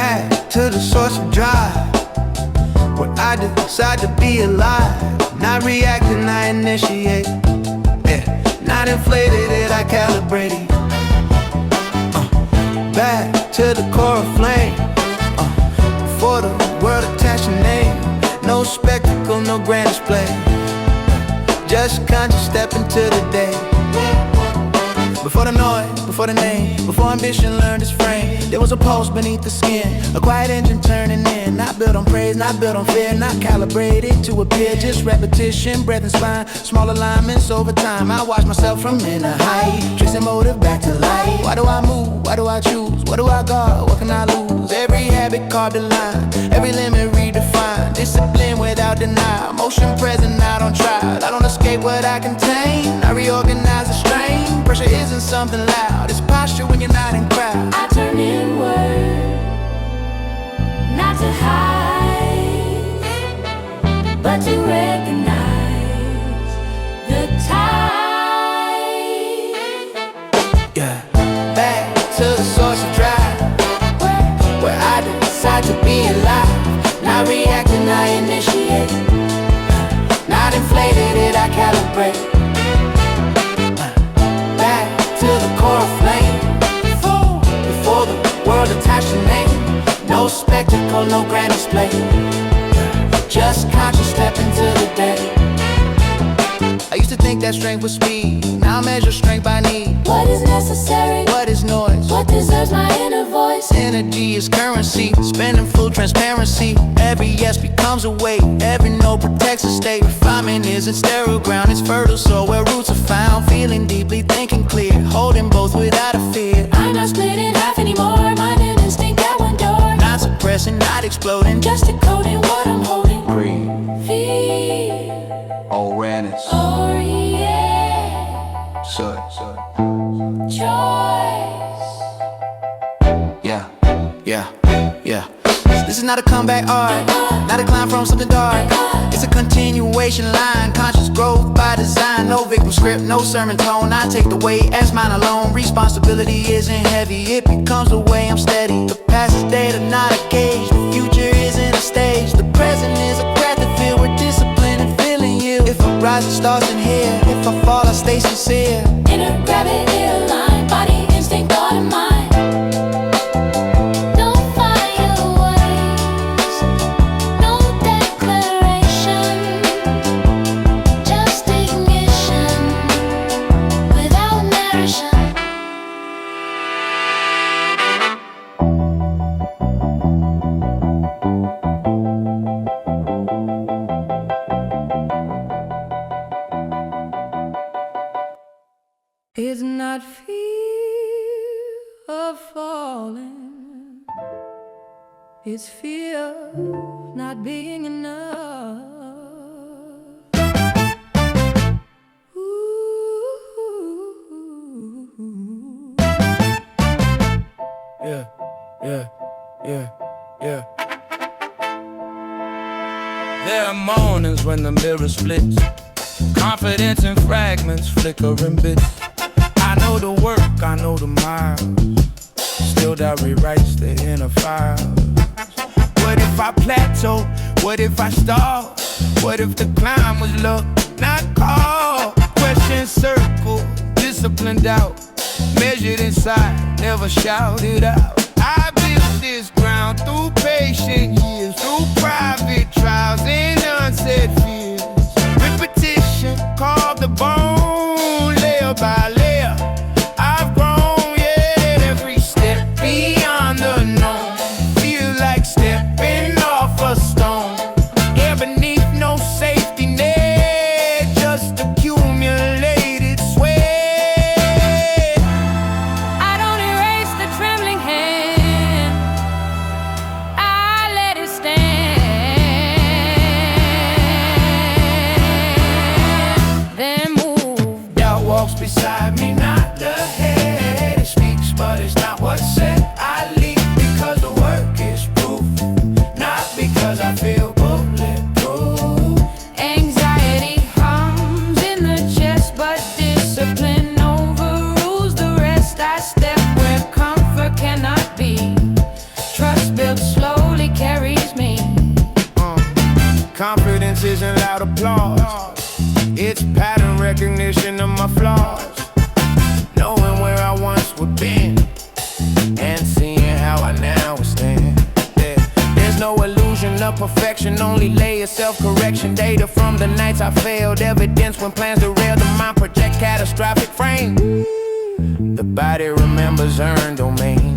Back to the source of drive, where I decide to be alive. Not reacting, I initiate. Yeah, not inflated it, I calibrated. Back to the core of flame. Before the world attached a name. No spectacle, no grand display. Just conscious step into the day. Before the noise, before the name, before ambition learned its frame, there was a pulse beneath the skin, a quiet engine turning in. Not built on praise, not built on fear, not calibrated to appear. Just repetition, breath and spine, small alignments over time. I watch myself from in a height, tracing motive back to life. Why do I move? Why do I choose? What do I guard? What can I lose? Every habit carved a line, every limit redefined. Discipline without denial, motion present, I don't try. I don't escape what I contain, I reorganize the strain. Pressure isn't something loud, it's posture when you're not in crowd. I turn inward, not to hide, but to recognize the tide. Yeah, back to the source of drive, where I decide to be alive. Not reacting, I initiate. Not inflated it, I calibrate. To the core of flame, before the world attached a name. No spectacle, no grand display. Just conscious step into the day. I used to think that strength was speed, now I measure strength by need. What is necessary? What is noise? What deserves my inner voice? Energy is currency, spending full transparency. Every yes becomes a weight, every no protects a state. Refinement isn't sterile ground, it's fertile soil where roots are found. Feeling deeply, thinking clear, holding both without a fear. I'm not split in half anymore, mind and instinct at one door. Not suppressing, not exploding, just decoding what I'm holding. Breathe, feel, awareness, orient, choice. Yeah, yeah, yeah. This is not a comeback art, not a climb from something dark. It's a continuation line, conscious growth by design. No victim script, no sermon tone. I take the weight as mine alone. Responsibility isn't heavy, it becomes the way I'm steady. The past is data, not a gauge. The future isn't a stage. The present is a breath to feel with discipline and feeling you. If I rise, it starts in here. If I fall, I stay sincere. Inner gravity aligned, body, instinct, thought, and mind. It's not fear of falling, it's fear of not being enough. Ooh. Yeah, yeah, yeah, yeah. There are mornings when the mirror splits, confidence in fragments, flickering bits. I know the work, I know the miles, still that rewrites the inner files. What if I plateau? What if I stall? What if the climb was luck, not call? Question circle, disciplined out, measured inside, never shouted out. I built this ground through patient years, through private trials and unsaid fears. Repetition carved the bone, layer by layer. I've grown, yeah, every step beyond the known. Feel like stepping off a stone. Air beneath, no safety net, just accumulated sweat. I don't erase the trembling hand, This isn't loud applause, it's pattern recognition of my flaws. Knowing where I once would been and seeing how I now stand. There's no illusion of perfection, only layer self-correction. Data from the nights I failed, evidence when plans derailed. The mind project catastrophic frame. The body remembers earned domain.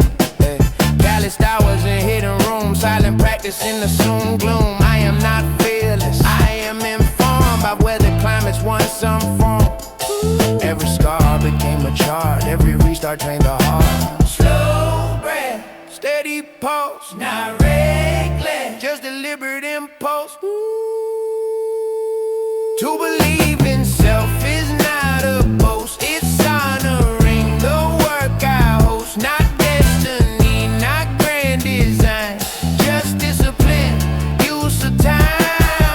Calloused hours in hidden rooms, silent practice in the soon gloom. I am not fearless, I am informed by where the climate's once some form. Every scar became a chart, every restart trained the heart. Slow breath, steady pulse, not reckless, just deliberate impulse. To believe in self is not a boast, it's honoring the work I host. Not destiny, not grand design, just discipline, use of time.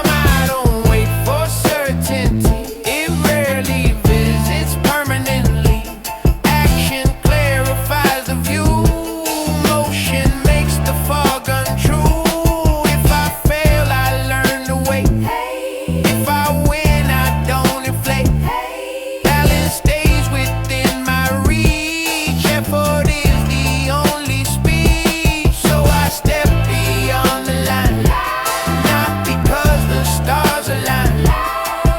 I don't wait for certainty, it rarely visits permanently. Action clarifies the view, motion makes the fog untrue. If I fail, I learn to wait. If I win, I don't inflate. Balance stays within my reach. Effort is the only speech. So I step beyond the line, not because the stars align,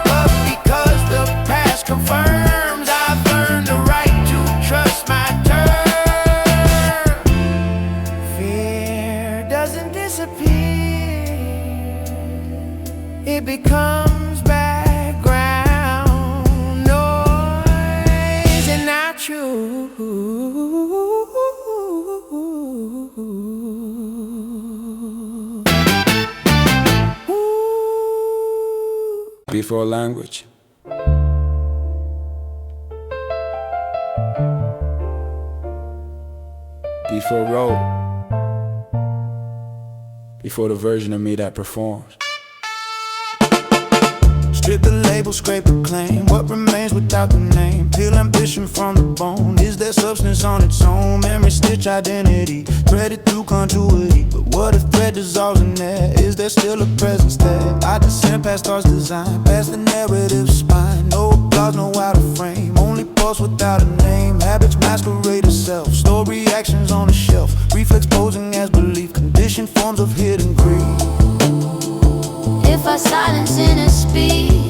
but because the past confirms I've earned the right to trust my turn. Fear doesn't disappear, it becomes background noise, and I choose before language. Before road. Before the version of me that performs. Strip the label, scrape the claim. What remains without the name? Peel ambition from the bone. Is there substance on its own? Memory stitch identity, threaded through continuity. But what if thread dissolves in there? Is there still a presence there? I descend past stars design, past the narrative spine. No applause, no out of frame, only pulse without a name. Habits masquerade as self, store reactions on a shelf. Reflex posing as belief, conditioned forms of hidden greed. If I silence inner speech,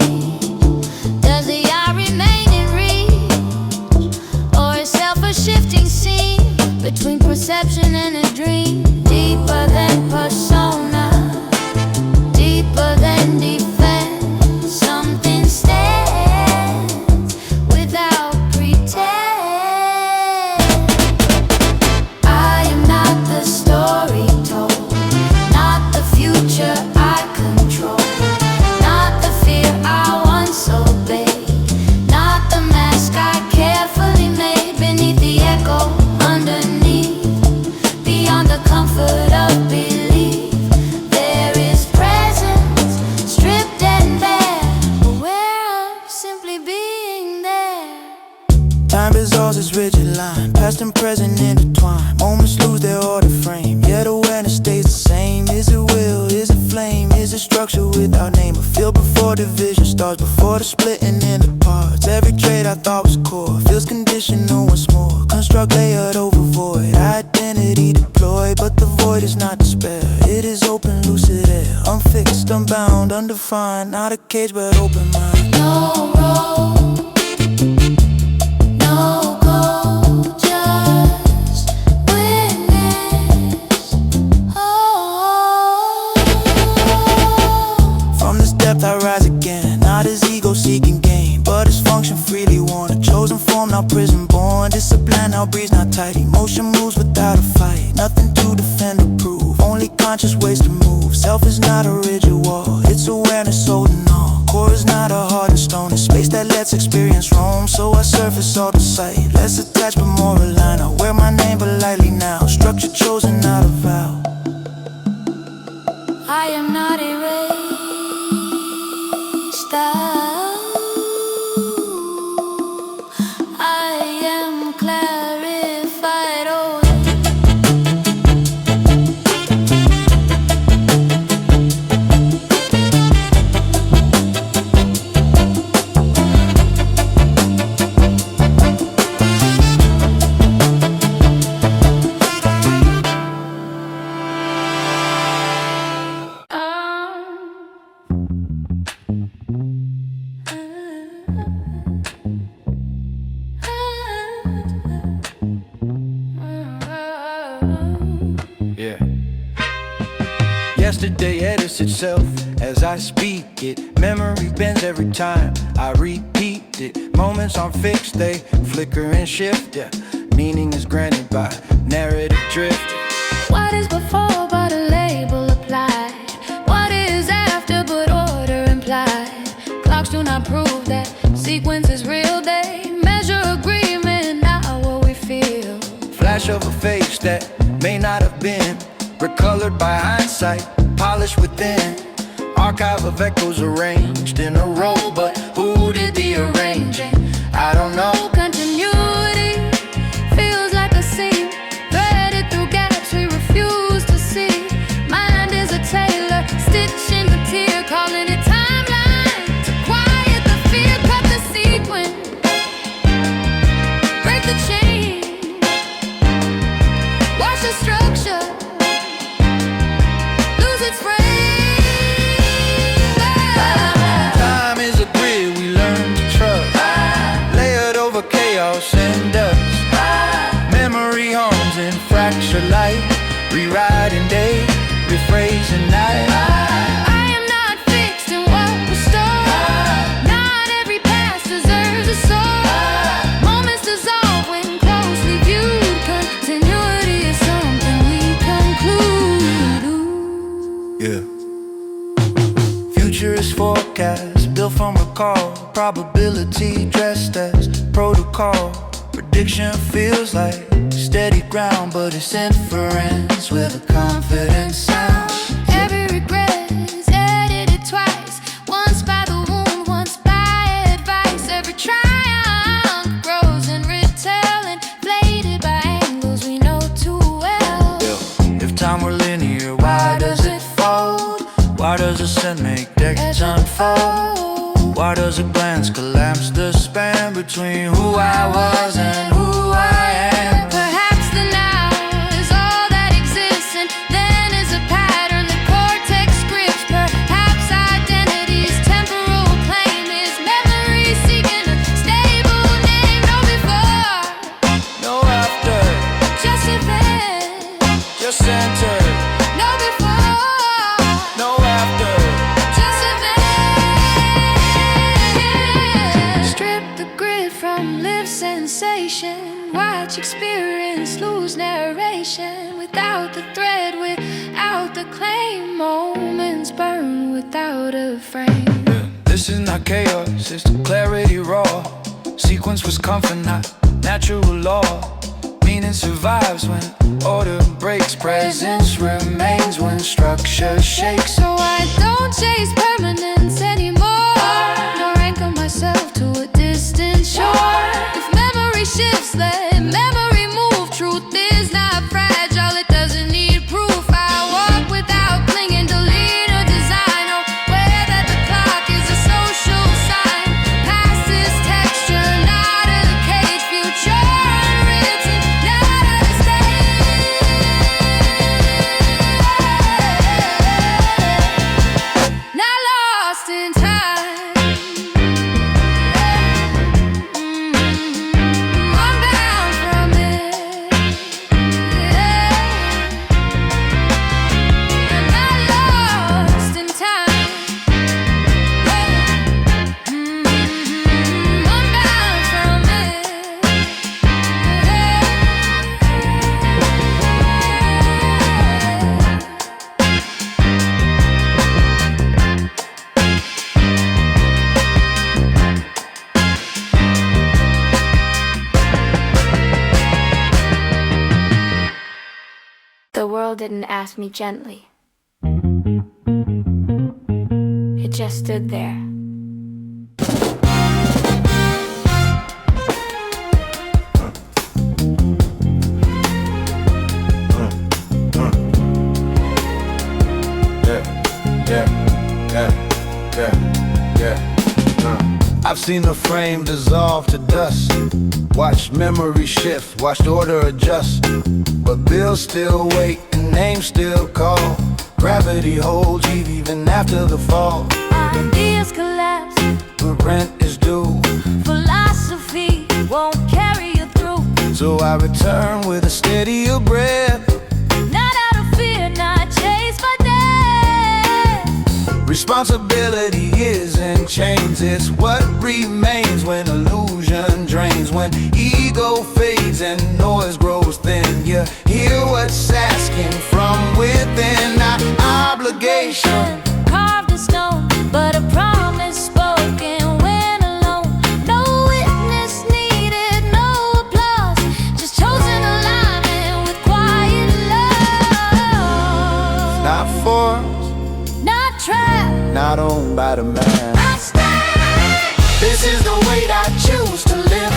does the I remain in reach? Or is self a shifting scene between perception and a dream? Deeper than persona, deeper than defense. Something stands without pretend. I am not the story told, not the future I control, not the fear I once obeyed, not the mask I carefully made beneath the echo underneath. Beyond the comfort of belief, there is presence, stripped and bare, aware of simply being there. Time dissolves its rigid line, past and present intertwine. Moments lose their order frame, yet awareness stays the same. Is it will, is it flame, is it structure without name? A feel before division starts, before the splitting into parts. Every trait I thought was core feels conditional once more. Construct layered over void, identity deployed, but the void is not despair. It is open, lucid air, unfixed, unbound, undefined. Not a cage but open mind. No road, no goal, just witness. Oh, From this depth I rise again, not as ego seeking gain, but as function freely worn. A chosen form, now prison born. Discipline, now breeze, not tight. Emotion moves without a fight, nothing to defend or prove, only conscious ways to move. Self is not a rigid wall, it's awareness holding on. Core is not a hardened stone, it's space that lets experience roam. So I surface all the sight, less attached but more aligned. I wear my name but lightly now, structure chosen, not a vow. I am not erased. I am clarified. Oh, Yesterday edits itself as I speak it. Memory bends every time I repeat it. Moments aren't fixed, they flicker and shift, yeah. Meaning is granted by narrative drift. What is before but a label applied? What is after but order implied? Clocks do not prove that sequence is real. They measure agreement, not what we feel. Flash of a face that may not have been, recolored by hindsight, polished within. Archive of echoes arranged in a row, but who did the arranging? I don't know. Continuity feels like a seam threaded through gaps we refuse to see. Mind is a tailor, stitching the tear, calling it timeline to quiet the fear. Cut the sequence, break the chain, watch the structure lose its frame. Time is a grid we learn to trust, layered over chaos and dust. Memory homes in fractured light, rewriting day, rephrasing night. I am not fixed in what was stored. Not every past deserves a soul. Moments dissolve when closely viewed. Continuity is something we conclude. Yeah. Future is forecast, built from recall. Probability dressed as protocol. Prediction feels like steady ground, but it's inference with a confident sound. Every regret is edited twice. Once by the wound, once by advice. Every triumph grows in retelling, inflated by angles we know too well. If time were linear, why does it fold? Why does a sun make decades unfold? Why does a glance collapse the span between who I was and who I am? Perhaps the now is all that exists, and then is a pattern the cortex scripts. Perhaps identity's temporal claim is memory seeking a stable name. No before, No after, just event. just center. No before, No after, just event. Strip the grid from lived sensation. Watch experience lose narration. Without the thread, without the claim. Moments burn without a frame. this is not chaos, it's the clarity raw. Sequence was comfort, not natural law. Meaning survives when order breaks. Presence remains when structure shakes. So I don't chase permanence anymore, nor anchor myself to a distant shore. If memory shifts, let memory move. Truth is not fragile, it doesn't need proof. I walk without clinging to lead or design. Aware that the clock is a social sign. Past is texture, not a cage. Future unwritten, not a mistake. Not lost in time. Unbound from it. Not lost in time. Unbound from it. The world didn't ask me gently. It just stood there. I've seen a frame dissolve to dust, watched memory shift, watched order adjust. But bills still wait and names still call. Gravity holds heat even after the fall. Ideas collapse, But rent is due, philosophy won't carry you through. so I return with a steadier breath. Not out of fear, not chased by death. Responsibility isn't chains, it's what remains when illusion drains. When ego fades and noise grows thin, you hear what's asking from within. Not obligation carved in stone, but a promise spoken when alone. No witness needed, no applause, just chosen alignment with quiet love. not forced, Not trapped, not owned by the man. I stand. This is the way I choose to live.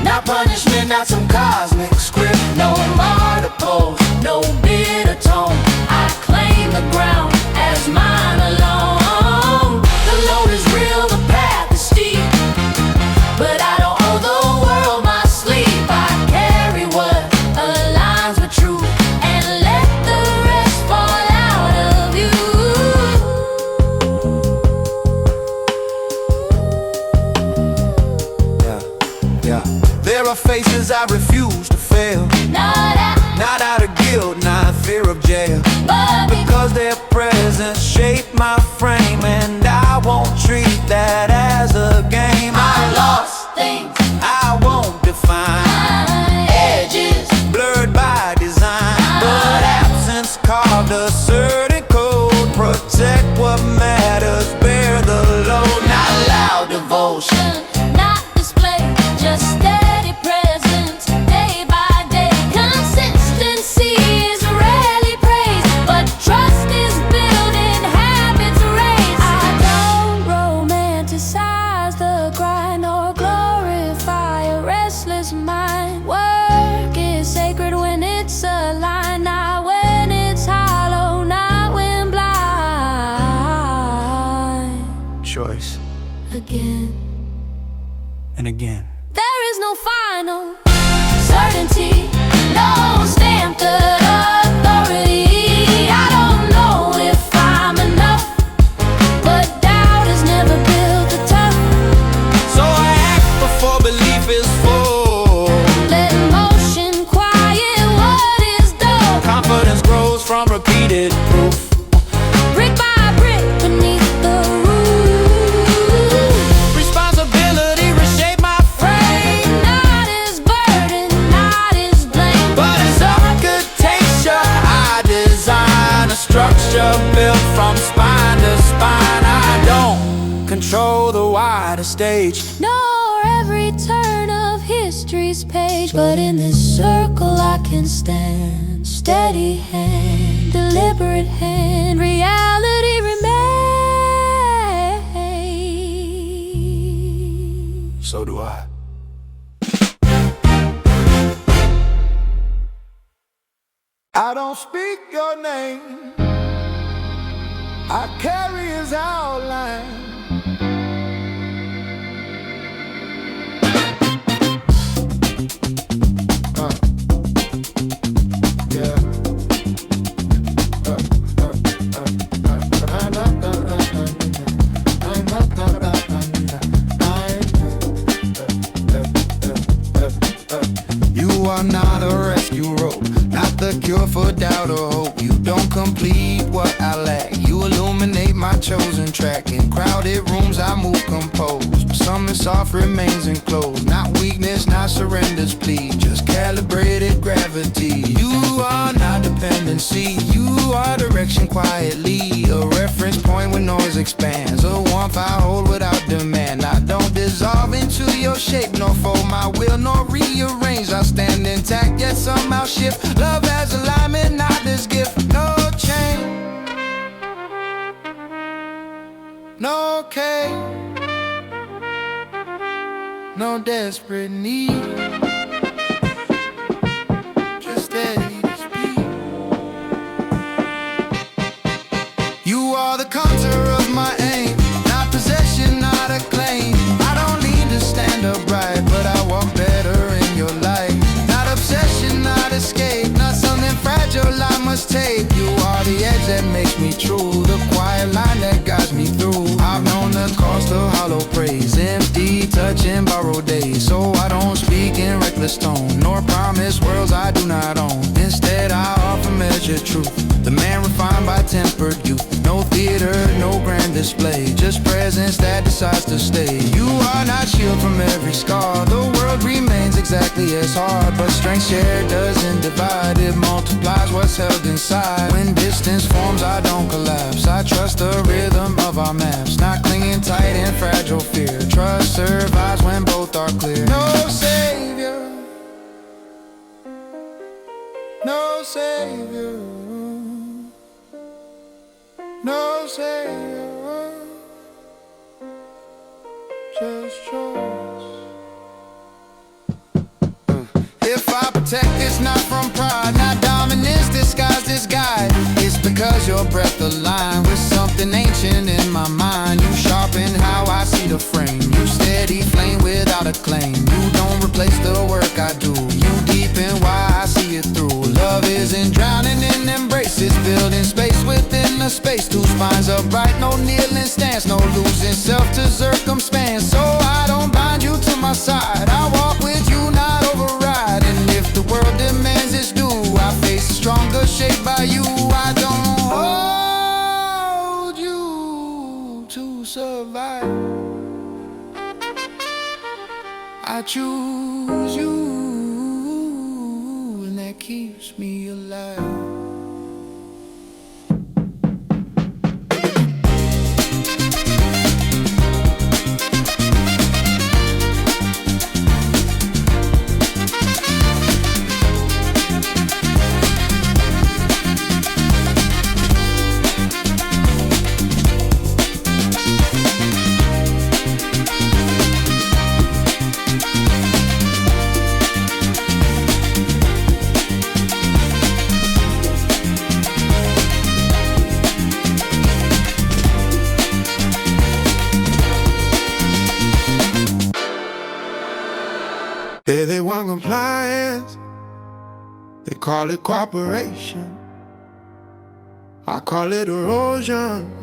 Not punishment, not some cosmic script. No martyr pose, no bitter tone. I claim the ground as mine alone. The load is real, the path is steep, but I don't owe the world my sleep. I carry what aligns with truth and let the rest fall out of you. Yeah. There are faces I refuse to fail. Not out of guilt, not fear of jail, But because their presence shaped my frame, and I won't treat that as a game. I lost things, I won't define, edges, blurred by design, but absence carved a certain code. Protect what matters, bear the load. Not loud devotion, not display, just steady presence, day by day. Consistency is rarely praised, but trust is built in habits raised. I don't romanticize the grind or glorify a restless mind. Work is sacred when it's aligned, not when it's hollow, not when blind. choice, Again, and again. there is no final certainty, no stamped authority. I don't know if I'm enough, but doubt has never built the tough. So I act before belief is full. Let emotion quiet what is dull. Confidence grows from repeated proof. Brick by brick beneath the roof. Responsibility reshape my frame, Not as burden, not as blame, but as architecture I design a structure built from spine to spine. I don't control the wider stage, nor every turn of history's page, but in this circle I can stand. Steady hand, deliberate hand, reality remains. so do I. I don't speak your name, I carry his outline. You are not a rescue rope, not the cure for doubt or hope. You don't complete what I lack, you illuminate my chosen track. In crowded rooms I move composed, but something soft remains enclosed. Not weakness, not surrender's plea, just calibrated gravity. You are not dependency, you are direction quietly. A reference point when noise expands, a warmth I hold without demand. I don't dissolve into your shape, nor fold my will, nor rearrange. I stand intact, yet somehow shift. Love as alignment, not this gift. No change, no cage, no desperate need, just steady to speed. You are the contour of my aim, not possession, not a claim. I don't need to stand upright, but I walk better in your light. Not obsession, not escape, not something fragile I must take. You are the edge that makes me true, the quiet line that guides me through. I've known the cost of hollow praise, empty touching borrowed days. So I don't speak in reckless tone, nor promise worlds I do not own. Instead I offer measured truth, the man refined defined by tempered youth. No theater, no grand display, just presence that decides to stay. You are not shielded from every scar. The world remains exactly as hard, but strength shared doesn't divide. It multiplies what's held inside. When distance forms, I don't collapse. I trust the rhythm of our maps, not clinging tight in fragile fear. Trust survives when both are clear. No savior, no savior, no savior, just choice. If I protect, it's not from pride, not dominance disguised as guide. It's because your breath aligned with something ancient in my mind. You sharpen how I see the frame. You steady flame without a claim. You don't replace the work I do. You deepen why I see it through. Love isn't drowning in embraces, building space within a space. Two spines upright, no kneeling stance, no losing self to circumstance. So I don't bind you to my side. I walk with you, not override. And if the world demands its due, I face a stronger shape by you. I don't hold you to survive. I choose you, and that keeps me alive. Yeah, they want compliance, they call it cooperation. I call it erosion.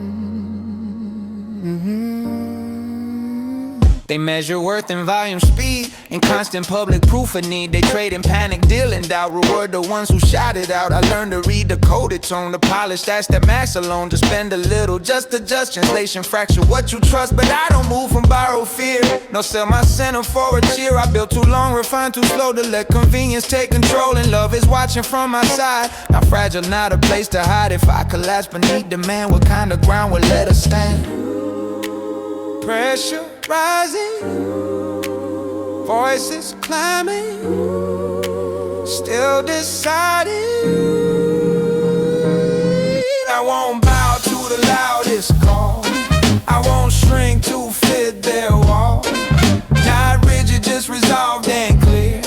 They measure worth in volume, speed, and constant public proof of need. They trade in panic, deal in doubt, reward the ones who shout it out. I learned to read the coded tone, the polish, that's that max alone. Just spend a little, just adjust, translation fracture what you trust. But I don't move from borrowed fear, no sell my center for a cheer. I built too long, refined too slow to let convenience take control. And love is watching from my side, not fragile, not a place to hide. If I collapse beneath demand, what kind of ground would let us stand? Pressure rising, voices climbing, still deciding. I won't bow to the loudest call, I won't shrink to fit their wall. Not rigid, just resolved and clear.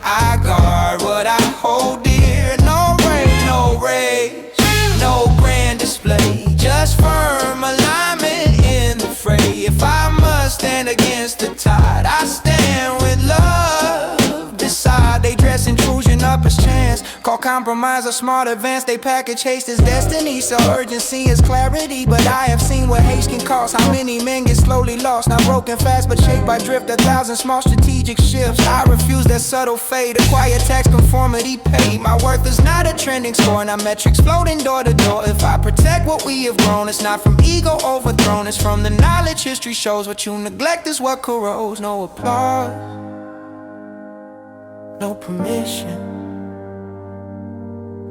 I guard what I hold dear. No rain, no rage, no grand display, just firm alignment in the fray. If I must stand against the tide, I stand with love beside. They dress intrusion up as chance, call compromise a smart advance. They package haste as destiny, so urgency is clarity. But I have seen what haste can cost, how many men get slowly lost. Not broken fast, but shaped by drift, 1,000 small strategic shifts. I refuse that subtle fade, acquire tax conformity paid. My worth is not a trending score, not metrics floating door to door. If I protect what we have grown, it's not from ego overthrown, it's from the knowledge history shows. What you neglect is what corrodes. No applause, no permission,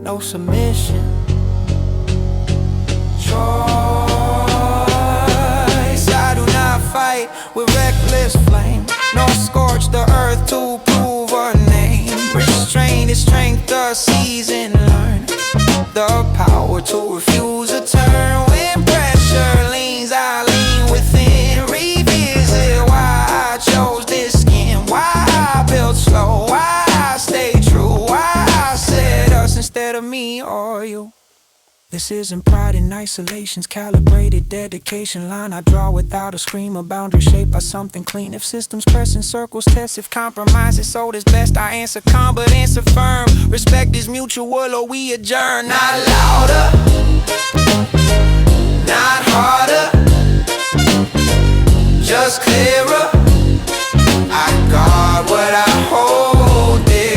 no submission. Choice, I do not fight with reckless flame. No scorch the earth to prove a name. Restraint is strength, the season learn. The power to refuse a turn. When pressure leans, I lean within. Revisit why I chose this skin, why I built slow, why I stay true, why I said us instead of me or you. This isn't pride in isolation's calibrated dedication line I draw without a scream, a boundary shaped by something clean. If systems press in circles, test if compromise is sold as best, I answer calm but answer firm. Respect is mutual or we adjourn. Not louder, not harder, just clearer. I guard what I hold dear.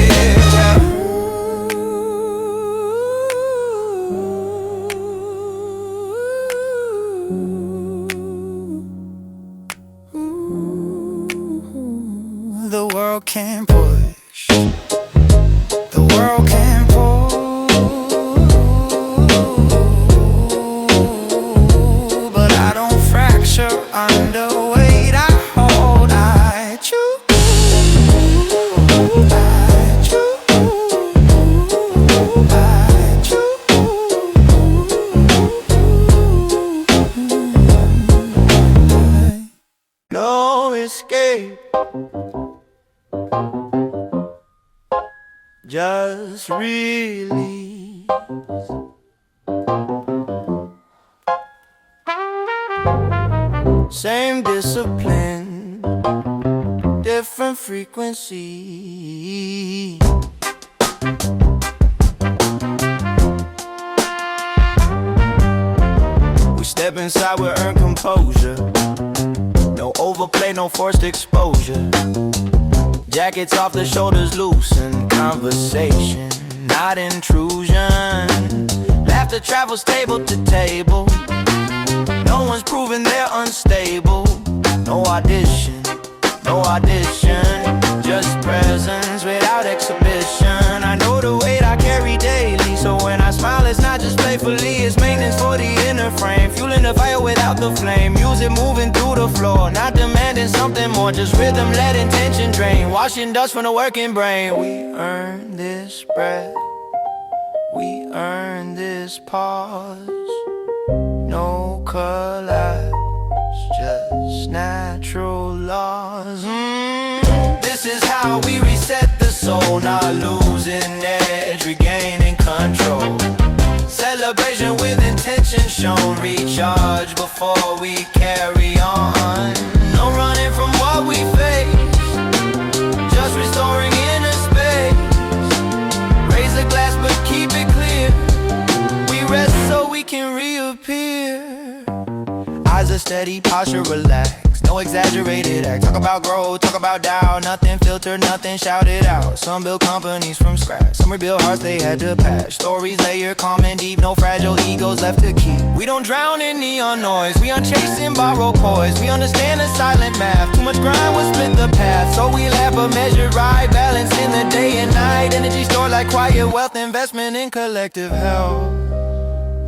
Just release. Same discipline, different frequency. We step inside, we earn composure. No overplay, no forced exposure. Jackets off the shoulders, loose and conversation, not intrusion. Laughter travels table to table. No one's proving they're unstable. No audition, no audition. Just presence without exhibition. I know the weight I carry daily, so when I smile it's not just playfully. It's maintenance for the inner frame, fueling the fire without the flame. Music moving through the floor, not demanding something more. Just rhythm, let intention drain, washing dust from the working brain. We earn this breath, we earn this pause. No collapse, just natural laws. This is how we reset the soul, not losing edge, regaining control. Celebration with intention shown, recharge before we carry on. No running from what we face, just restoring inner space. Raise the glass but keep it clear. We rest so we can reappear. Eyes are steady, posture relaxed, no exaggerated act. Talk about growth, talk about doubt, nothing filtered, nothing shouted out. Some build companies from scratch, some rebuild hearts they had to patch. Stories layered, calm and deep, no fragile egos left to keep. We don't drown in neon noise, we aren't chasing borrowed poise. We understand the silent math, too much grind will split the path. So we laugh but measure right, balance in the day and night. Energy stored like quiet wealth, investment in collective health.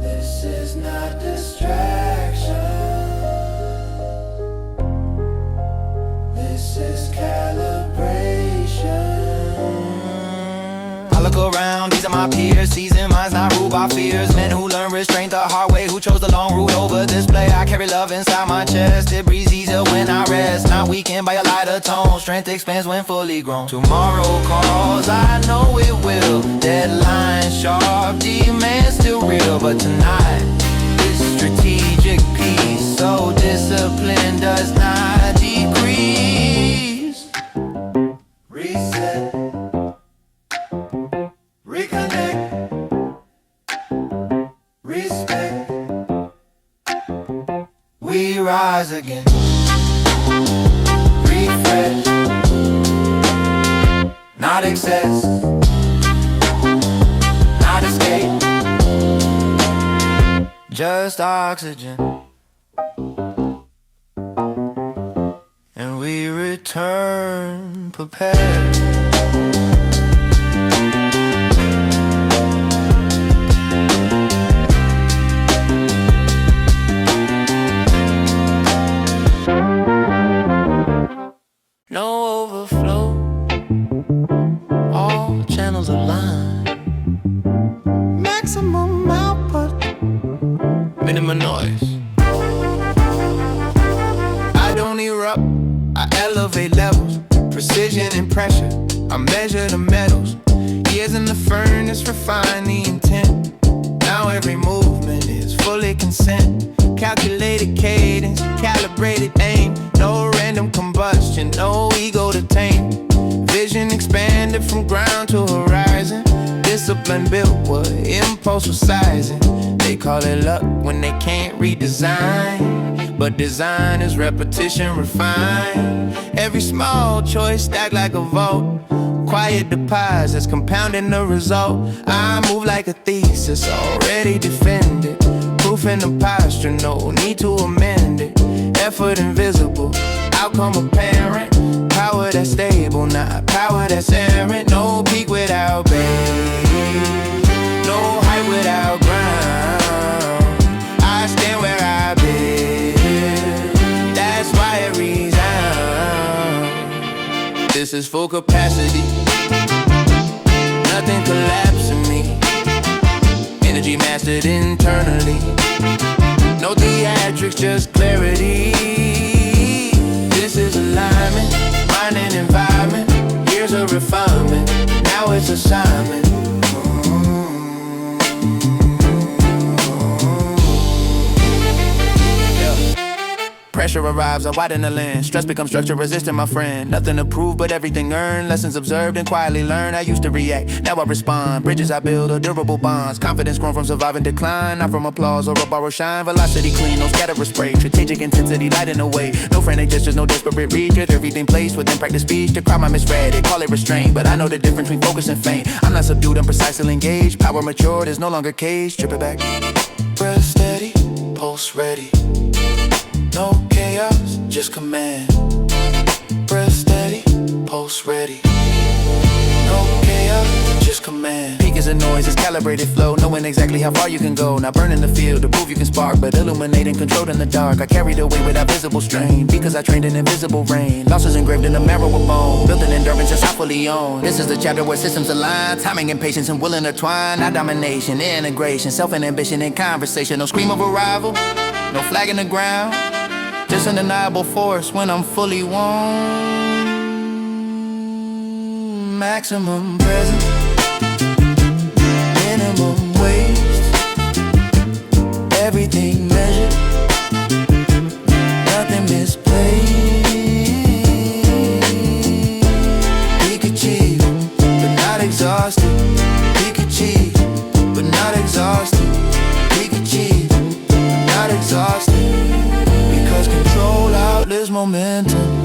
This is not distraction, this is calibration. I look around, these are my peers. Seasoned minds not ruled by fears. Men who learn restraint the hard way, who chose the long route over display. I carry love inside my chest, it breathes easier when I rest. Not weakened by a lighter tone, strength expands when fully grown. Tomorrow calls, I know it will. Deadline sharp, demand still real. But tonight, this strategic peace, so discipline does not decrease. Reset, reconnect, respect. We rise again, refresh, not excess, not escape, just oxygen. And we return prepared. No overflow, all channels aligned. Maximum output, minimum noise. I don't erupt, I elevate levels. Precision and pressure, I measure the metals. Years in the furnace, refine the intent. Now every movement is fully consent. Calculated cadence, calibrated aim. No random combustion, no ego to tame. Vision expanded from ground to horizon. Discipline built what impulse was sizing. They call it luck when they can't redesign, but design is repetition refined. Every small choice stacked like a vault. Quiet deposits compounding the result. I move like a thesis already defended. Proof in the posture, no need to amend it. Effort invisible, outcome apparent. Power that's stable, not power that's errant. No peak without base, no height without ground. I stand where I've been, that's why it resounds. This is full capacity, nothing collapsing me. Energy mastered internally, no theatrics, just clarity. This is alignment, Refining environment, years of refinement, now it's assignment. Pressure arrives, I widen the lens. Stress becomes structure resistant, my friend. Nothing to prove, but everything earned. Lessons observed and quietly learned. I used to react, now I respond. Bridges I build are durable bonds. Confidence grown from surviving decline, not from applause or a borrowed shine. Velocity clean, no scatterer spray. Strategic intensity lighting the way. No frantic gestures, no desperate reach. With everything placed within practice speech. The crowd might misread it, call it restraint. But I know the difference between focus and feint. I'm not subdued, I'm precisely engaged. Power matured, is no longer caged. Strip it back. Breath steady, pulse ready. No chaos, just command. Breath steady, pulse ready. No chaos, just command. Peak is a noise, it's calibrated flow. Knowing exactly how far you can go. Not burning the field to prove you can spark, but illuminating, controlled in the dark. I carry the weight without visible strain, because I trained in invisible rain. Losses engraved in the marrow of bone, built in endurance that's I fully own. This is the chapter where systems align. Timing and patience and will intertwine. Not domination, integration, self-inhibition and conversation. No scream of arrival, no flag in the ground. Just undeniable force when I'm fully won. Maximum presence, minimum waste. Everything measured, nothing misplaced. Peak achieved, but not exhausted. Peak achieved, but not exhausted. Peak achieved, but not exhausted. Because control outlives momentum.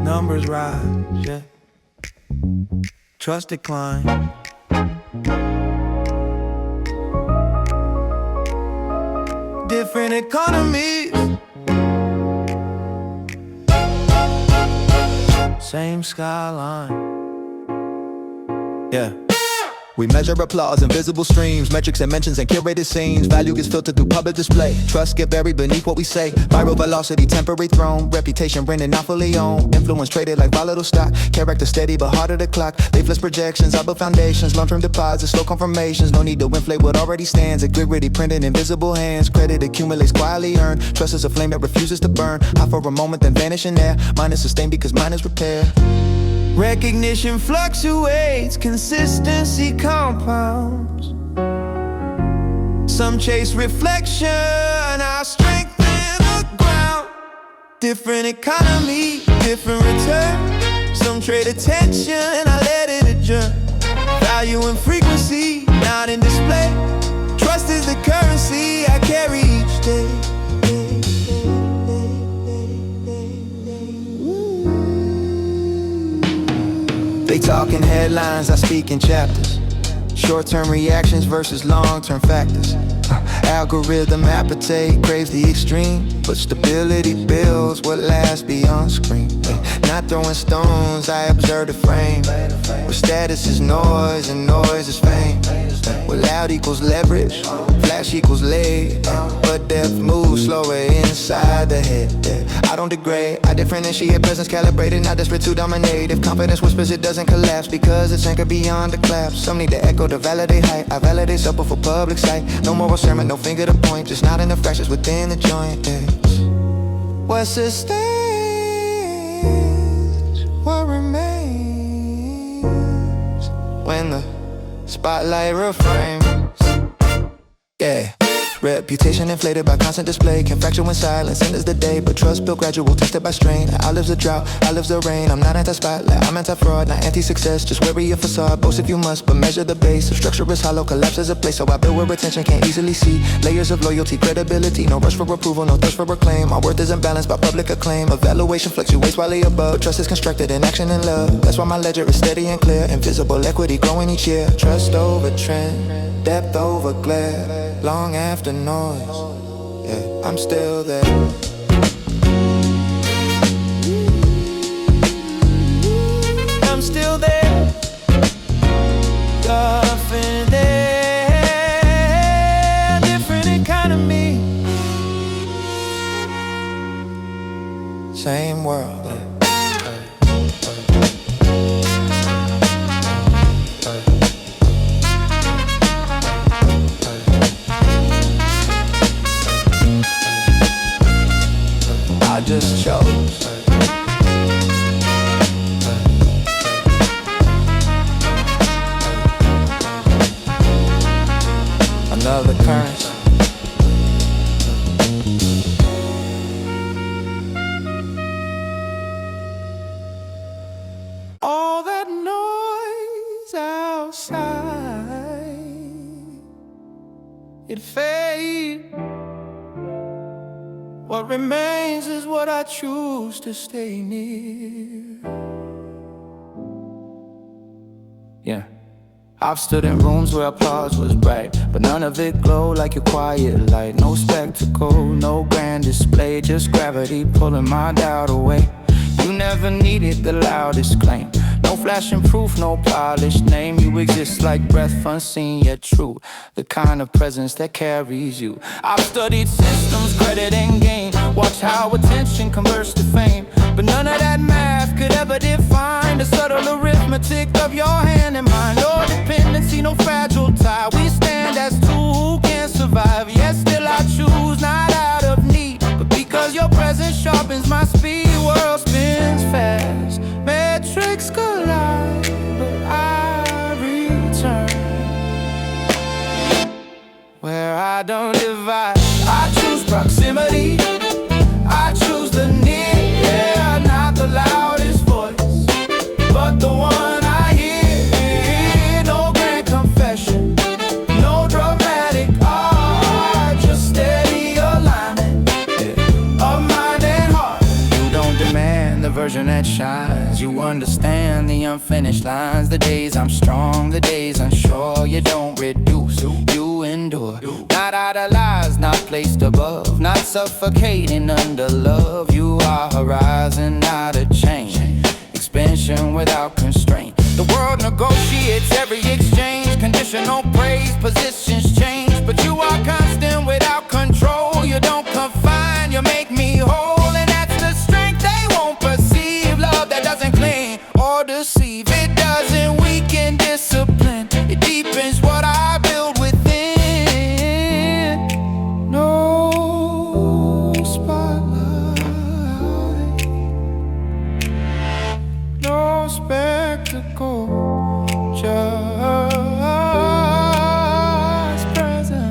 Numbers rise, yeah. Trust decline. Different economies, same skyline. Yeah. We measure applause in visible streams, metrics and mentions and curated scenes. Value gets filtered through public display. Trust get buried beneath what we say. Viral velocity, temporary throne. Reputation rented, not fully owned. Influence traded like volatile stock. Character steady but harder to clock. Leafless projections, I build foundations. Long-term deposits, slow confirmations. No need to inflate what already stands. A gritty printed in visible hands. Credit accumulates quietly earned. Trust is a flame that refuses to burn. Hot for a moment then vanish in air. Mine is sustained because mine is repaired. Recognition fluctuates, consistency compounds. Some chase reflection, I strengthen the ground. Different economy, different return. Some trade attention, I let it adjourn. Value and frequency, not in display. Trust is the currency I carry each day. They talk in headlines, I speak in chapters. Short-term reactions versus long-term factors. Algorithm appetite craves the extreme, but stability builds what lasts beyond screen. Not throwing stones, I observe the frame. Where status is noise and noise is fame. Where loud equals leverage, flash equals lead. But depth moves slower inside the head. I don't degrade, I differentiate presence calibrated, not desperate to dominate. If confidence whispers, it doesn't collapse because it's anchored beyond the collapse. Some need to echo to validate height. I validate supple for public sight. No moral sermon, no finger to point. Just not enough fractures within the joint. What sustains, what remains when the spotlight reframes. Yeah. Reputation inflated by constant display. Can fracture when silence enters the day. But trust built gradual, tested by strain. Outlives the drought, outlives the rain. I'm not anti-spotlight, I'm anti-fraud, not anti-success. Just wary of facade, boast if you must, but measure the base. If structure is hollow, collapse as a place. So I build where attention can't easily see. Layers of loyalty, credibility. No rush for approval, no thirst for reclaim. My worth isn't balanced by public acclaim. Evaluation fluctuates while above. Trust is constructed in action and love. That's why my ledger is steady and clear. Invisible equity growing each year. Trust over trend, depth over glare. Long after noise, yeah, I'm still there. I'm still there. same world. I just chose another currency. All that noise outside, it fades. What remains is what I choose to stay near. Yeah. I've stood in rooms where applause was bright, but none of it glowed like your quiet light. No spectacle, no grand display, just gravity pulling my doubt away. You never needed the loudest claim, no flashing proof, no polished name. You exist like breath unseen yet true, the kind of presence that carries you. I've studied systems, credit and gain, watched how attention converts to fame, but none of that math could ever define the subtle arithmetic of your hand and mine. No dependency, no fragile tie, we stand as two who can survive. Yet still I choose not out of need, but because your presence sharpens my speed. World spins fast, metrics collide, but I return where I don't divide. I choose proximity, I choose the near, yeah, not the loudest voice, but the one I hear. No grand confession, no dramatic art, just steady alignment of mind and heart. You don't demand the version that shines, you understand the unfinished lines. The days I'm strong, the days unsure, you don't reduce, you endure. Not idolized, not placed above, not suffocating under love. You are horizon, not a chain, expansion without constraint. The world negotiates every exchange, conditional praise, positions change, but you are constant without control. You don't confine, you make me whole, and that's the strength they won't perceive. Love that doesn't cling or deceive, it doesn't weaken discipline, it deepens what I build within. No spotlight, no spectacle, just presence.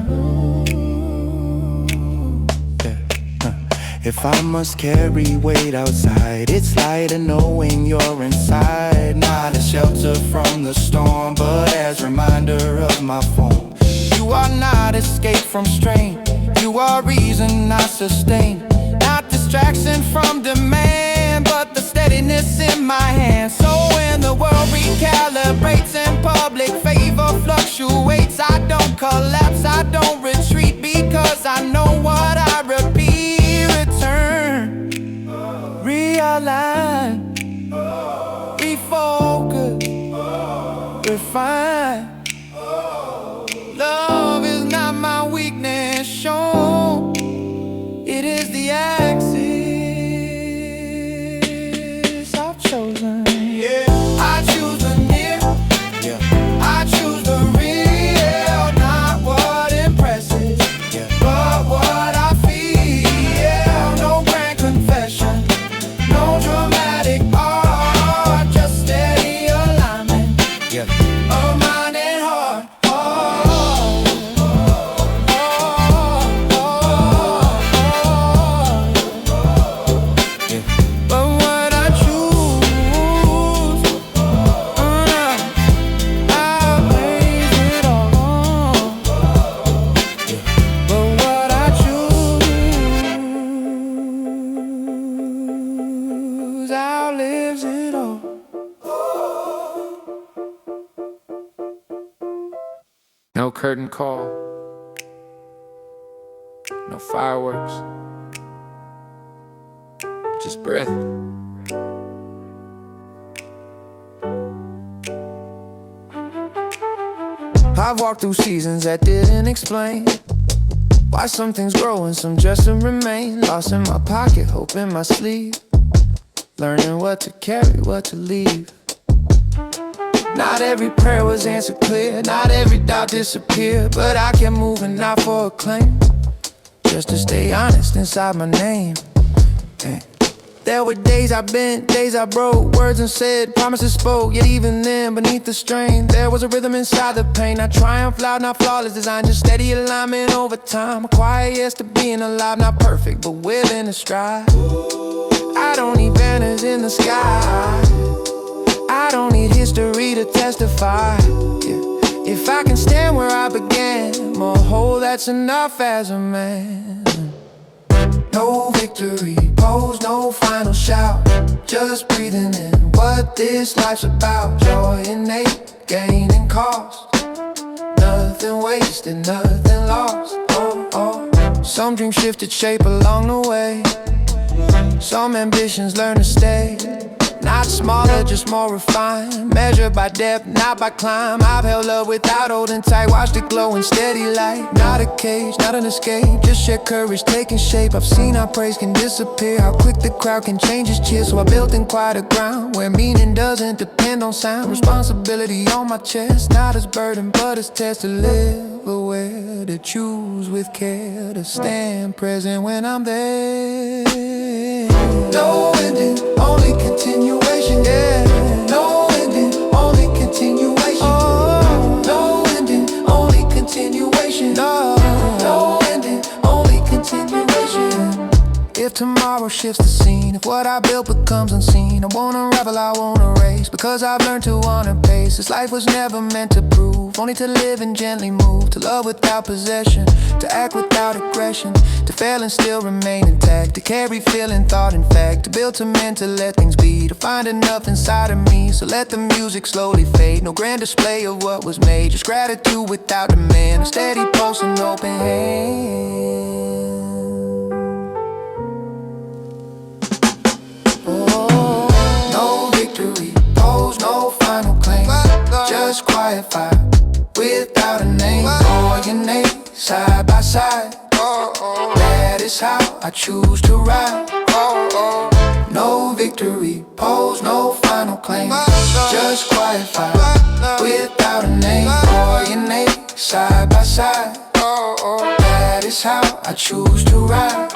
If I must carry weight outside, it's lighter knowing you're inside. Not a shelter from the storm, but as reminder of my form. You are not escape from strain, you are reason I sustain. Not distraction from demand, but the steadiness in my hand. So when the world recalibrates and public favor fluctuates, I don't collapse, I don't retreat, because I know what I repeat. Return, realign, refocus, refine. Love is not my weakness shown, it is the axis I've chosen. Yeah, I choose the near, yeah, I choose the real, not what impresses, yeah, but what I feel. No grand confession, no dramatic art, just steady alignment, yeah, of mind and heart. Outlives it all. No curtain call, no fireworks, just breath. I've walked through seasons that didn't explain why some things grow and some just remain. Lost in my pocket, hope in my sleeve. learning what to carry, what to leave. Not every prayer was answered clear, not every doubt disappeared, but I kept moving, not for acclaim, just to stay honest inside my name. Hey. There were days I bent, days I broke, words and said, promises spoke. Yet even then, beneath the strain, there was a rhythm inside the pain. Not triumph loud, not flawless design, just steady alignment over time. A quiet yes to being alive, not perfect, but willing to strive. I don't need banners in the sky, I don't need history to testify. Yeah. If I can stand where I began, more whole, that's enough as a man. No victory pose, no final shout, just breathing in what this life's about. Joy innate, gain and cost, nothing wasted, nothing lost. Some dreams shifted shape along the way, some ambitions learn to stay. Not smaller, just more refined, measured by depth, not by climb. I've held up without holding tight, watched it glow in steady light. Not a cage, not an escape, just sheer courage taking shape. I've seen how praise can disappear, how quick the crowd can change its cheer. So I built in quieter ground, where meaning doesn't depend on sound. Responsibility on my chest, not as burden but as test. To live aware, to choose with care, to stand present when I'm there. No ending, only continuation, yeah. No ending, only continuation. Oh, no ending, only continuation. No ending, only continuation. If tomorrow shifts the scene, if what I built becomes unseen, I won't unravel, I won't erase, because I've learned to honor pace. This life was never meant to prove, only to live and gently move. To love without possession, to act without aggression, to fail and still remain intact, to carry feeling, thought and fact, to build to men, to let things be, to find enough inside of me. So let the music slowly fade, no grand display of what was made, just gratitude without demand, a steady pulse and open hand. No victory pose, no final claim, just quiet fire without a name. All your name, side by side, that is how I choose to ride. No victory pose, no final claim, just quiet fire without a name. All your name, side by side, that is how I choose to ride.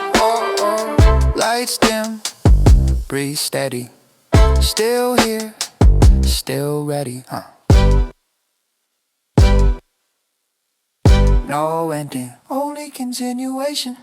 Lights dim, breathe steady, still here, still ready, No ending, only continuation.